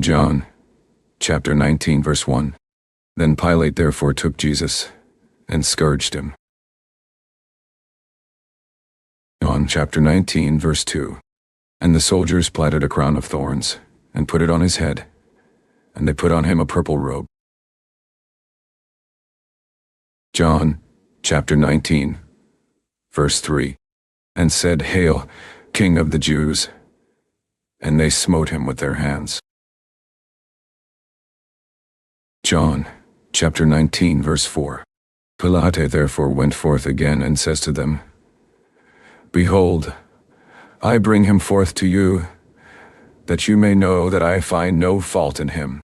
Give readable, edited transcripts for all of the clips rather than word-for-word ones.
John, chapter 19, verse 1. Then Pilate therefore took Jesus and scourged him. John, chapter 19, verse 2. And the soldiers platted a crown of thorns and put it on his head, and they put on him a purple robe. John, chapter 19, verse 3. And said, Hail, King of the Jews! And they smote him with their hands. John, chapter 19, verse 4. Pilate therefore went forth again and says to them, Behold, I bring him forth to you, that you may know that I find no fault in him.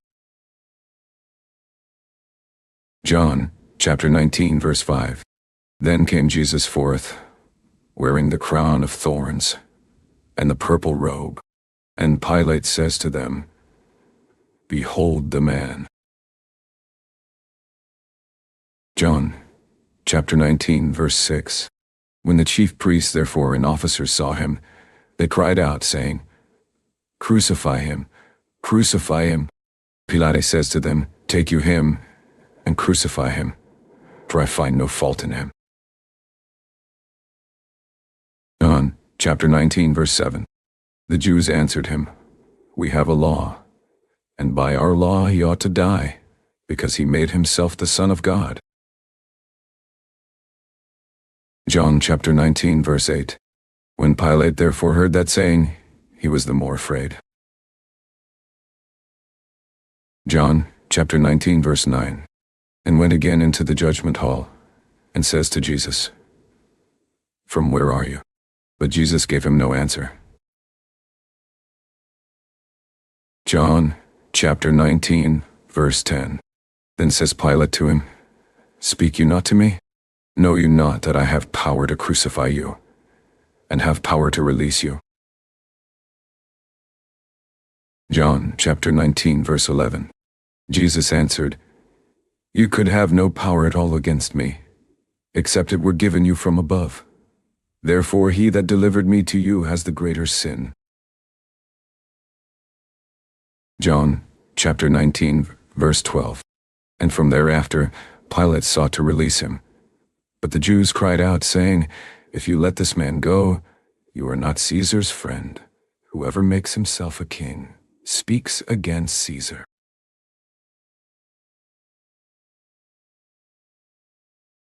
John, chapter 19, verse 5. Then came Jesus forth, wearing the crown of thorns and the purple robe. And Pilate says to them, Behold the man. John, chapter 19, verse 6. When the chief priests therefore and officers saw him, they cried out, saying, Crucify him, crucify him. Pilate says to them, Take you him, and crucify him, for I find no fault in him. John, chapter 19, verse 7. The Jews answered him, We have a law, and by our law he ought to die, because he made himself the Son of God. John chapter 19, verse 8. When Pilate therefore heard that saying, he was the more afraid. John chapter 19, verse 9. And went again into the judgment hall, and says to Jesus, From where are you? But Jesus gave him no answer. John chapter 19, verse 10. Then says Pilate to him, Speak you not to me? Know you not that I have power to crucify you, and have power to release you? John chapter 19, verse 11. Jesus answered, You could have no power at all against me, except it were given you from above. Therefore he that delivered me to you has the greater sin. John chapter 19, verse 12. And from thereafter Pilate sought to release him. But the Jews cried out, saying, If you let this man go, you are not Caesar's friend. Whoever makes himself a king speaks against Caesar.